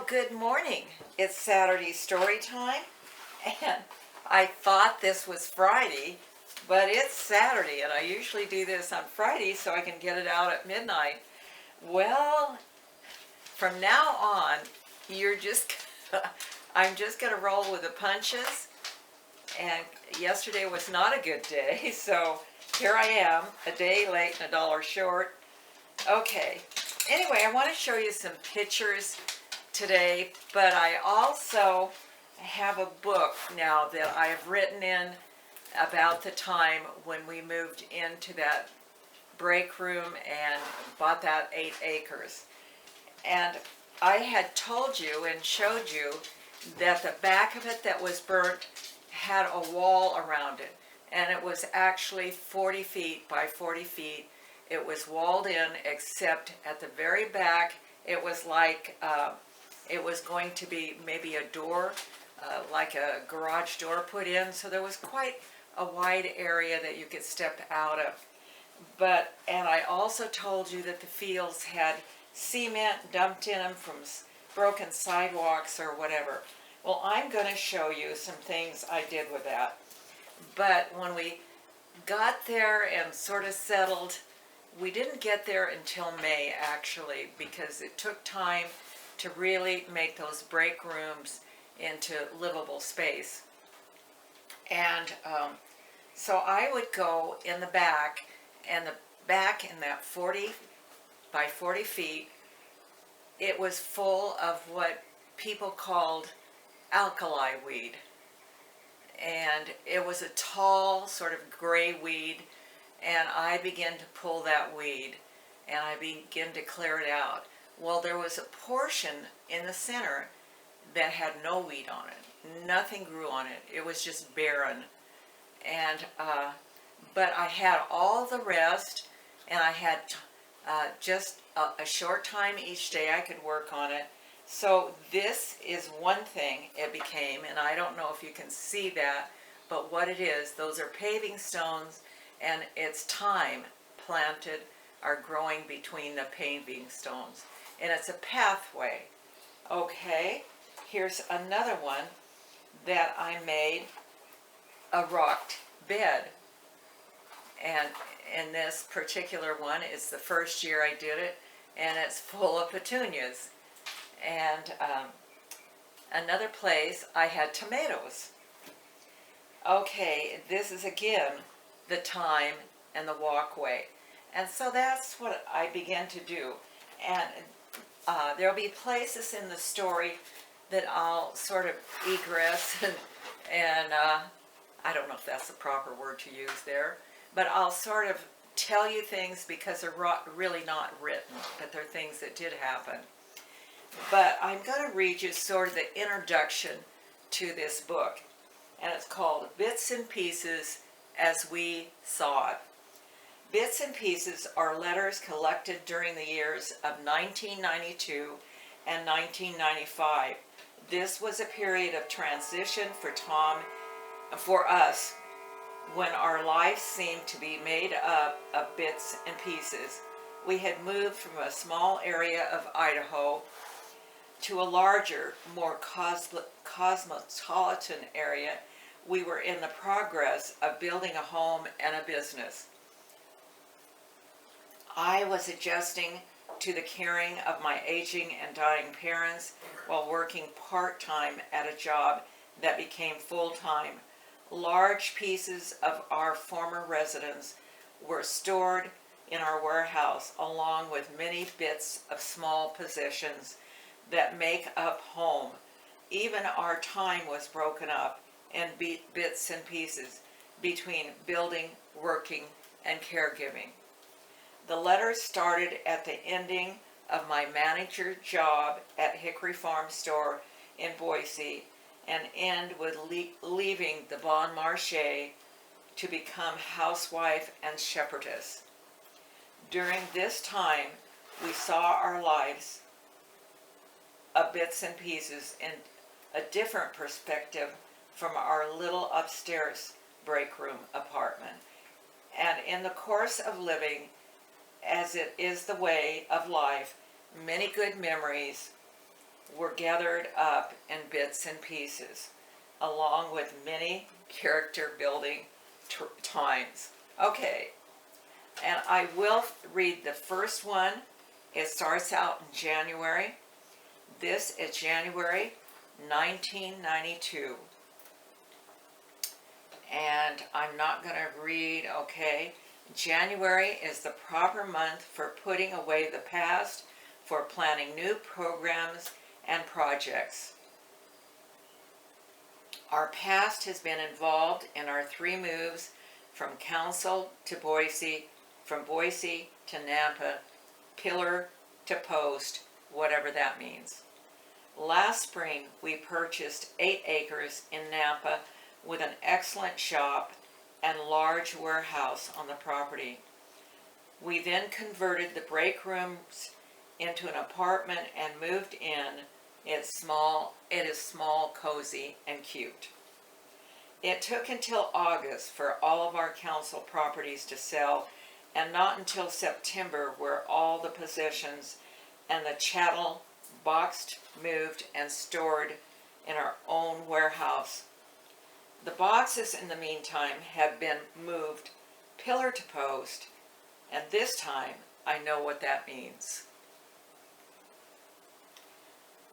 Well, good morning. It's Saturday story time, and I thought this was Friday, but it's Saturday, and I usually do this on Friday so I can get it out at midnight. Well, from now on, you're just, I'm just gonna roll with the punches, and yesterday was not a good day, so here I am, a day late and a dollar short. Okay, anyway, I want to show you some pictures today, but I also have a book now that I have written in about the time when we moved into that break room and bought that 8 acres. And I had told you and showed you that the back of it that was burnt had a wall around it, and it was actually 40 feet by 40 feet. It was walled in, except at the very back it was like it was going to be maybe a door, like a garage door put in, so there was quite a wide area that you could step out of. And I also told you that the fields had cement dumped in them from broken sidewalks or whatever. Well, I'm going to show you some things I did with that. But when we got there and sort of settled, we didn't get there until May, actually, because it took time to really make those break rooms into livable space. And so I would go in the back, and the back in that 40 by 40 feet, it was full of what people called alkali weed. And it was a tall, sort of gray weed, and I began to pull that weed, and I began to clear it out. Well, there was a portion in the center that had no weed on it. Nothing grew on it. It was just barren. And but I had all the rest, and I had just a short time each day I could work on it. So this is one thing it became, and I don't know if you can see that, but what it is, those are paving stones, and it's thyme planted are growing between the paving stones, and it's a pathway. Okay, here's another one that I made, a rocked bed, and in this particular one, it's the first year I did it, and it's full of petunias. And another place I had tomatoes. Okay, this is again the thyme and the walkway. And so that's what I began to do. And there'll be places in the story that I'll sort of egress and I don't know if that's the proper word to use there, but I'll sort of tell you things because they're really not written, but they're things that did happen. But I'm going to read you sort of the introduction to this book, and it's called Bits and Pieces as We Saw It. Bits and Pieces are letters collected during the years of 1992 and 1995. This was a period of transition for us, when our lives seemed to be made up of bits and pieces. We had moved from a small area of Idaho to a larger, more cosmopolitan area. We were in the progress of building a home and a business. I was adjusting to the caring of my aging and dying parents while working part-time at a job that became full-time. Large pieces of our former residence were stored in our warehouse, along with many bits of small possessions that make up home. Even our time was broken up in bits and pieces between building, working, and caregiving. The letter started at the ending of my manager job at Hickory Farm Store in Boise, and end with leaving the Bon Marché to become housewife and shepherdess. During this time, we saw our lives of bits and pieces in a different perspective from our little upstairs break room apartment. And in the course of living, as it is the way of life, many good memories were gathered up in bits and pieces, along with many character building times. Okay, and I will read the first one. It starts out in January. This is January 1992. And I'm not going to read, okay. January is the proper month for putting away the past, for planning new programs and projects. Our past has been involved in our 3 moves from Council to Boise, from Boise to Nampa, pillar to post, whatever that means. Last spring, we purchased 8 acres in Nampa with an excellent shop and large warehouse on the property. We then converted the break rooms into an apartment and moved in. It is small, cozy, and cute. It took until August for all of our council properties to sell, and not until September were all the possessions and the chattel boxed, moved, and stored in our own warehouse. The boxes in the meantime have been moved pillar to post, and this time I know what that means.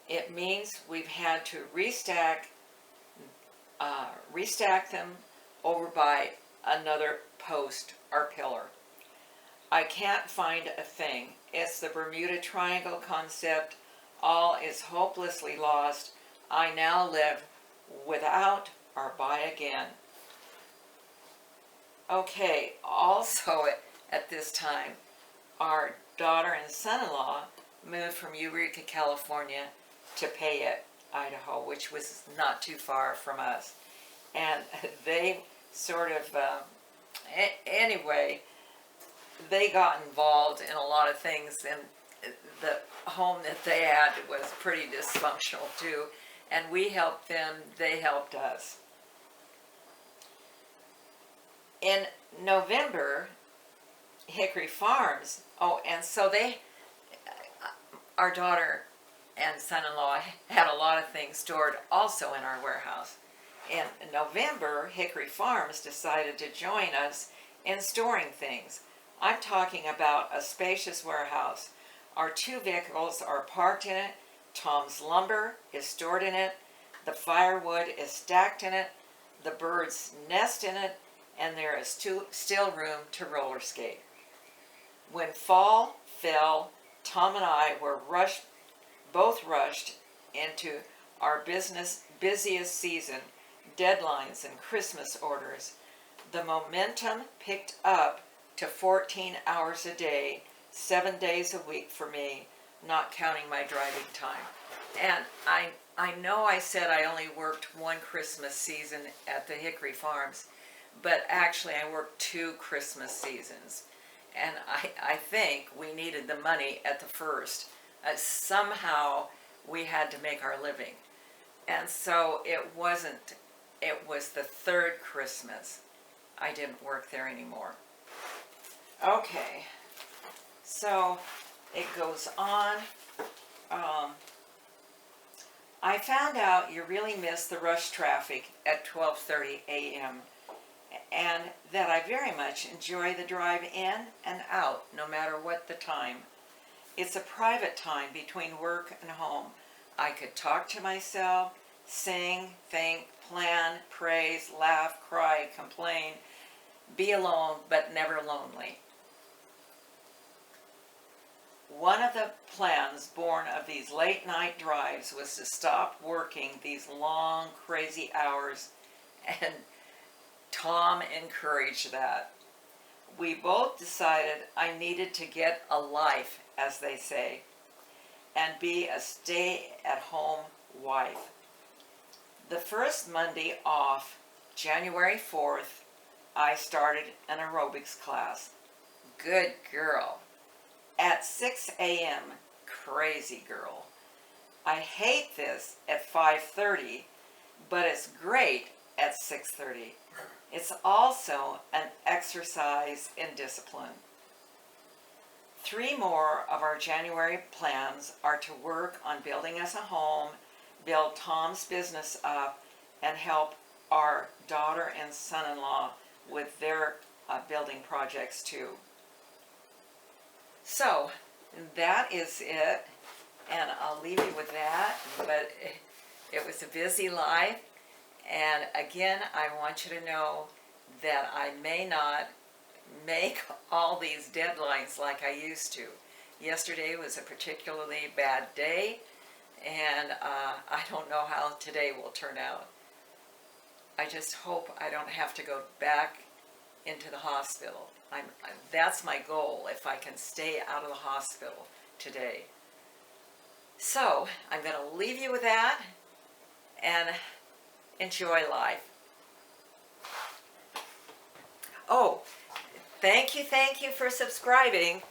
It means we've had to restack them over by another post or pillar. I can't find a thing. It's the Bermuda Triangle concept. All is hopelessly lost. I now live without or by again. Okay, also at this time, our daughter and son-in-law moved from Eureka, California to Payette, Idaho, which was not too far from us. And they sort of, anyway, they got involved in a lot of things, and the home that they had was pretty dysfunctional too. And we helped them, they helped us. In November, Hickory Farms, and so our daughter and son-in-law had a lot of things stored also in our warehouse. In November, Hickory Farms decided to join us in storing things. I'm talking about a spacious warehouse. Our 2 vehicles are parked in it. Tom's lumber is stored in it. The firewood is stacked in it. The birds nest in it. And there is still room to roller skate. When fall fell, Tom and I were both rushed into our busiest season, deadlines and Christmas orders. The momentum picked up to 14 hours a day, 7 days a week for me, not counting my driving time. And I know I said I only worked 1 Christmas season at the Hickory Farms, but actually I worked 2 Christmas seasons. And I think we needed the money at the first. Somehow we had to make our living. And so it was the 3rd Christmas. I didn't work there anymore. Okay, so it goes on. I found out you really miss the rush traffic at 12:30 a.m. and that I very much enjoy the drive in and out, no matter what the time. It's a private time between work and home. I could talk to myself, sing, think, plan, praise, laugh, cry, complain, be alone, but never lonely. One of the plans born of these late night drives was to stop working these long, crazy hours, and Tom encouraged that. We both decided I needed to get a life, as they say, and be a stay-at-home wife. The first Monday off, January 4th, I started an aerobics class. Good girl. At 6 a.m., crazy girl. I hate this at 5:30, but it's great at 6:30. It's also an exercise in discipline. 3 more of our January plans are to work on building us a home, build Tom's business up, and help our daughter and son-in-law with their building projects too. So that is it, and I'll leave you with that. But it was a busy life, and again, I want you to know that I may not make all these deadlines like I used to. Yesterday was a particularly bad day, and I don't know how today will turn out. I just hope I don't have to go back into the hospital. That's my goal, if I can stay out of the hospital today. So I'm going to leave you with that, and enjoy life. Oh, thank you for subscribing.